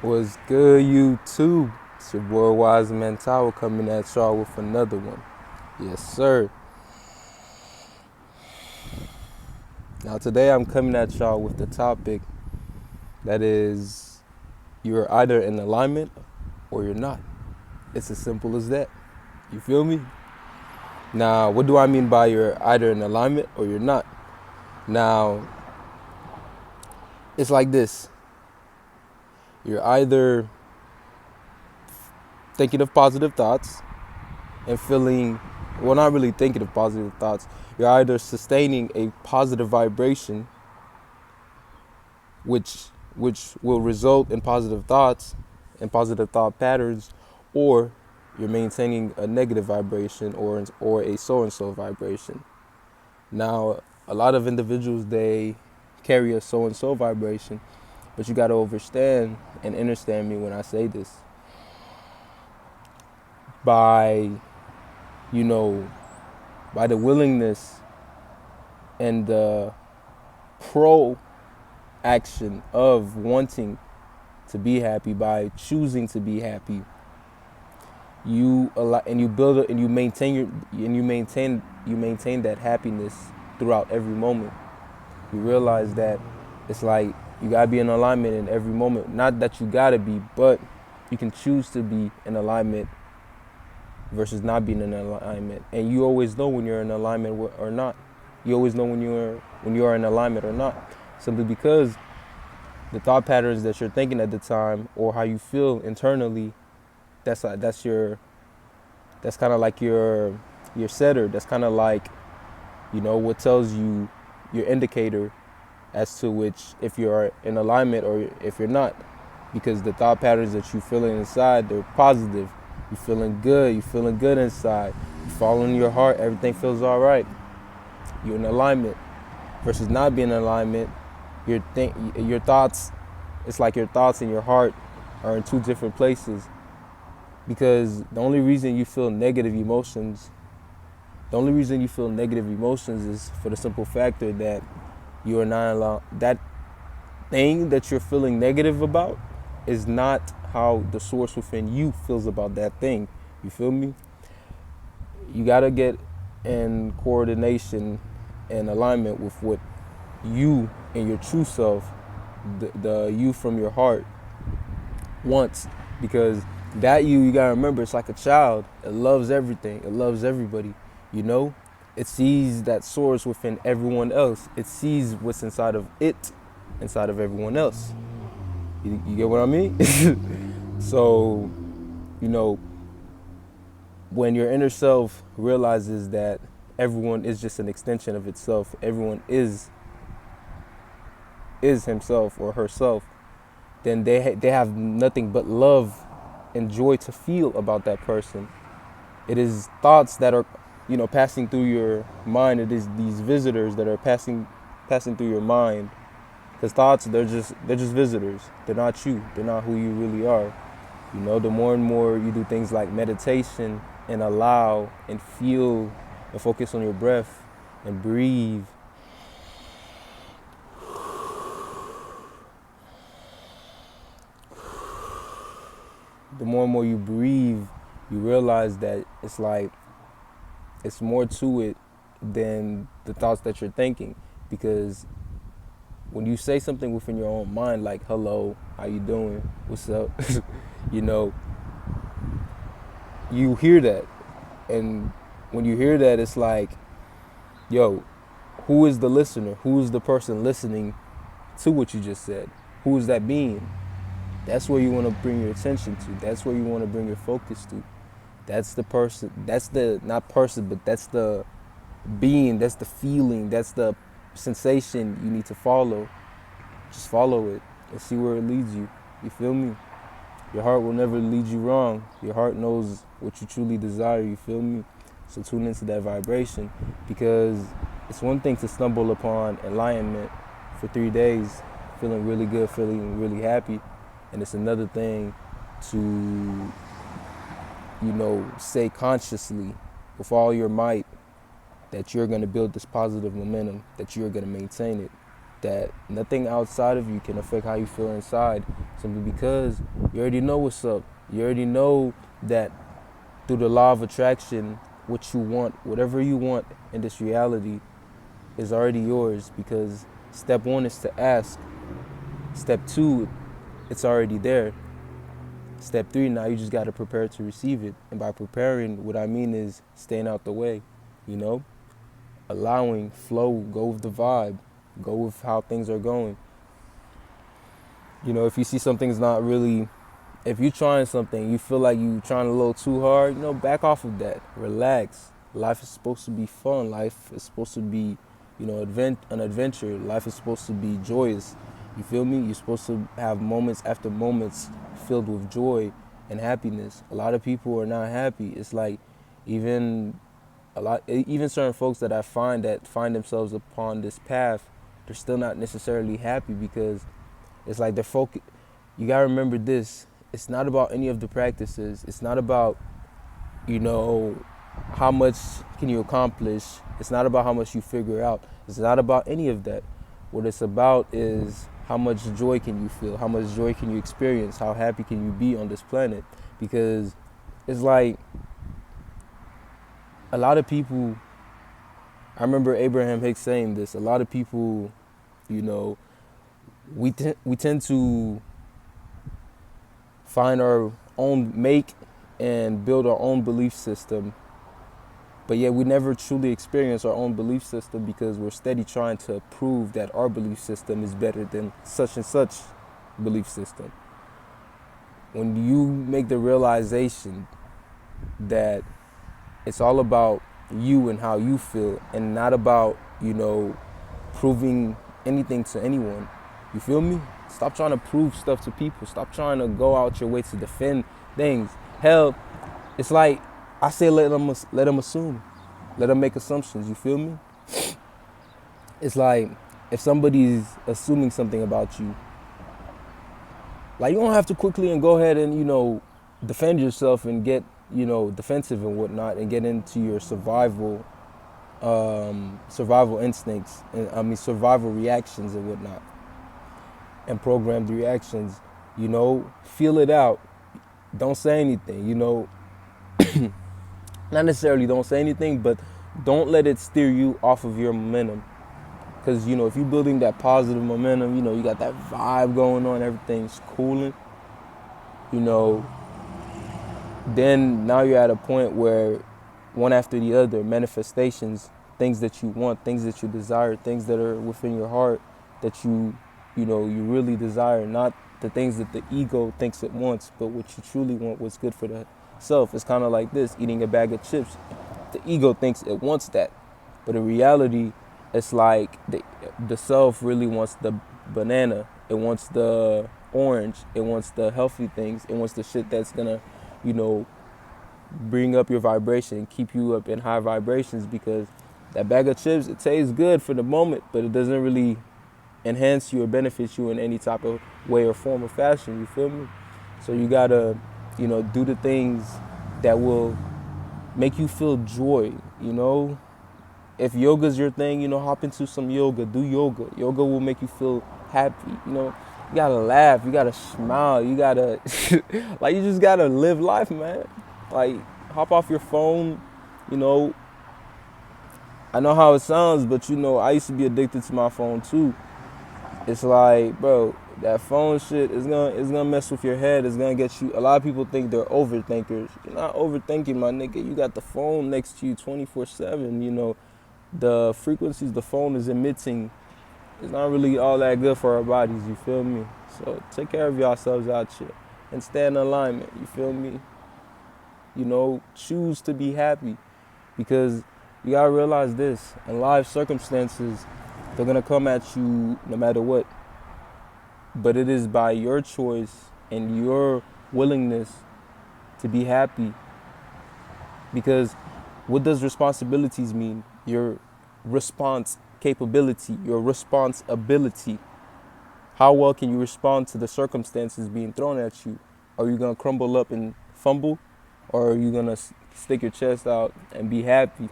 What's good, YouTube? It's your boy WisemenTao coming at y'all with another one. Yes, sir. Now, today I'm coming at y'all with the topic that is you're either in alignment or you're not. It's as simple as that. You feel me? Now, what do I mean by you're either in alignment or you're not? Now, it's like this. You're either thinking of positive thoughts and feeling, well, not really thinking of positive thoughts. You're either sustaining a positive vibration, which will result in positive thoughts and positive thought patterns, or you're maintaining a negative vibration or a so and so vibration. Now, a lot of individuals, they carry a so and so vibration, but you got to understand and understand me when I say this. By you know by the willingness and the pro action of wanting to be happy, by choosing to be happy, you allow and you build it and you maintain you maintain that happiness throughout every moment. You realize that it's like you gotta be in alignment in every moment. Not that you gotta be, but you can choose to be in alignment versus not being in alignment. And you always know when you're in alignment or not. You always know when you are in alignment or not, simply because the thought patterns that you're thinking at the time or how you feel internally, that's kind of like your setter. That's kind of like, what tells you your indicator as to which if you're in alignment or if you're not, because the thought patterns that you feeling inside, they're positive. You're feeling good inside. You're following your heart, everything feels all right. You're in alignment versus not being in alignment. Your thoughts, it's like your thoughts and your heart are in two different places, because the only reason you feel negative emotions is for the simple factor that you are not allowed. That thing that you're feeling negative about is not how the source within you feels about that thing. You feel me? You gotta get in coordination and alignment with what you and your true self, the you from your heart, wants. Because that you gotta remember, it's like a child. It loves everything. It loves everybody. It sees that source within everyone else. It sees what's inside of everyone else. You get what I mean? So, when your inner self realizes that everyone is just an extension of itself, everyone is himself or herself, then they have nothing but love and joy to feel about that person. It is thoughts that are, passing through your mind. It is these visitors that are passing through your mind. Because thoughts, they're just visitors. They're not you. They're not who you really are. The more and more you do things like meditation and allow and feel and focus on your breath and breathe, the more and more you breathe, you realize that it's more to it than the thoughts that you're thinking. Because when you say something within your own mind, like, hello, how you doing? What's up? You hear that. And when you hear that, it's like, yo, who is the listener? Who is the person listening to what you just said? Who is that being? That's where you want to bring your attention to. That's where you want to bring your focus to. That's the person. That's the, not person, but that's the being. That's the feeling. That's the sensation you need to follow. Just follow it and see where it leads you. You feel me? Your heart will never lead you wrong. Your heart knows what you truly desire. You feel me? So tune into that vibration, because it's one thing to stumble upon alignment for 3 days, feeling really good, feeling really happy. And it's another thing to, say consciously with all your might that you're going to build this positive momentum, that you're going to maintain it. that nothing outside of you can affect how you feel inside, simply because you already know what's up. You already know that through the law of attraction, what you want, whatever you want in this reality, is already yours, because step one is to ask. Step two, it's already there. Step three, now you just got to prepare to receive it. And by preparing, what I mean is staying out the way, you know? Allowing, flow, go with the vibe, go with how things are going. You know, if you see something's not really, if you're trying something, you feel like you're trying a little too hard, you know, back off of that. Relax. Life is supposed to be fun. Life is supposed to be, you know, an adventure. Life is supposed to be joyous. You feel me? You're supposed to have moments after moments filled with joy and happiness. A lot of people are not happy. It's like even certain folks that I find that find themselves upon this path, they're still not necessarily happy, because it's like they're focused. You gotta remember this. It's not about any of the practices. It's not about, you know, how much can you accomplish. It's not about how much you figure out. It's not about any of that. What it's about is how much joy can you feel? How much joy can you experience? How happy can you be on this planet? Because it's like a lot of people, I remember Abraham Hicks saying this, a lot of people, you know, we tend to find our own, make and build our own belief system, but yet we never truly experience our own belief system, because we're steady trying to prove that our belief system is better than such and such belief system. When you make the realization that it's all about you and how you feel, and not about, you know, proving anything to anyone. You feel me? Stop trying to prove stuff to people. Stop trying to go out your way to defend things. Hell, it's like I say, let them assume. Let them make assumptions. You feel me? It's like if somebody's assuming something about you, like you don't have to quickly and go ahead and, you know, defend yourself and get, you know, defensive and whatnot, and get into your survival instincts, and survival reactions and whatnot, and programmed reactions. You know, feel it out. Don't say anything, you know. Not necessarily don't say anything, but don't let it steer you off of your momentum. Because, you know, if you're building that positive momentum, you know, you got that vibe going on, everything's cooling, you know, then now you're at a point where one after the other, manifestations, things that you want, things that you desire, things that are within your heart that you know, you really desire, not the things that the ego thinks it wants, but what you truly want, what's good for the self. It's kind of like this, eating a bag of chips. The ego thinks it wants that, but in reality, it's like the self really wants the banana. It wants the orange. It wants the healthy things. It wants the shit that's gonna, you know, bring up your vibration, keep you up in high vibrations, because that bag of chips, it tastes good for the moment, but it doesn't really enhance you or benefit you in any type of way or form or fashion. You feel me? So you gotta, you know, do the things that will make you feel joy, you know. If yoga's your thing, you know, hop into some yoga, do yoga. Yoga will make you feel happy, you know. You gotta laugh, you gotta smile, you gotta, like, you just gotta live life, man. Like, hop off your phone, you know. I know how it sounds, but, you know, I used to be addicted to my phone too. It's like, bro, that phone shit is gonna mess with your head. It's gonna get you. A lot of people think they're overthinkers. You're not overthinking, my nigga. You got the phone next to you 24/7. You know, the frequencies the phone is emitting is not really all that good for our bodies. You feel me? So take care of yourselves out here and stay in alignment. You feel me? You know, choose to be happy, because you gotta realize this: in life, circumstances, they're gonna come at you no matter what. But it is by your choice and your willingness to be happy. Because what does responsibilities mean? Your response capability, your response ability. How well can you respond to the circumstances being thrown at you? Are you gonna crumble up and fumble? Or are you gonna stick your chest out and be happy?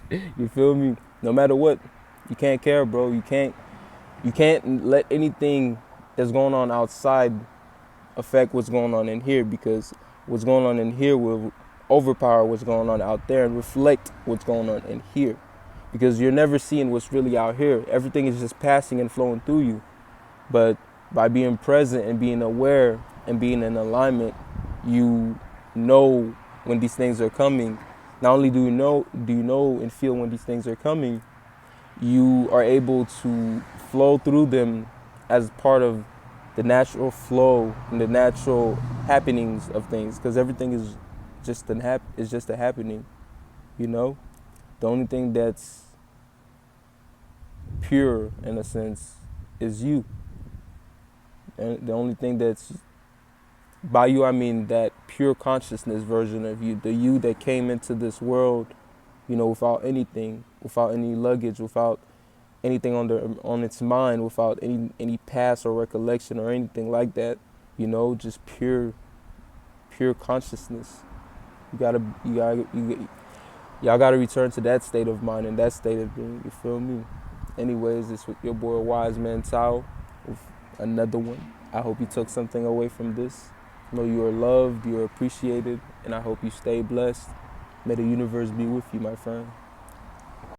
You feel me? No matter what, you can't care, bro. You can't You can't let anything that's going on outside affect what's going on in here, because what's going on in here will overpower what's going on out there and reflect what's going on in here. Because you're never seeing what's really out here. Everything is just passing and flowing through you. But by being present and being aware and being in alignment, you know when these things are coming. Not only do you know and feel when these things are coming, you are able to flow through them as part of the natural flow and the natural happenings of things, because everything is just a happening, you know. The only thing that's pure in a sense is you, and the only thing that's, by you I mean that pure consciousness version of you, the you that came into this world, you know, without anything, without any luggage, without anything on its mind, without any past or recollection or anything like that, you know, just pure consciousness. Y'all gotta return to that state of mind and that state of being. You feel me? Anyways, it's with your boy WisemenTao with another one. I hope you took something away from this. Know you are loved, you are appreciated, and I hope you stay blessed. May the universe be with you, my friend.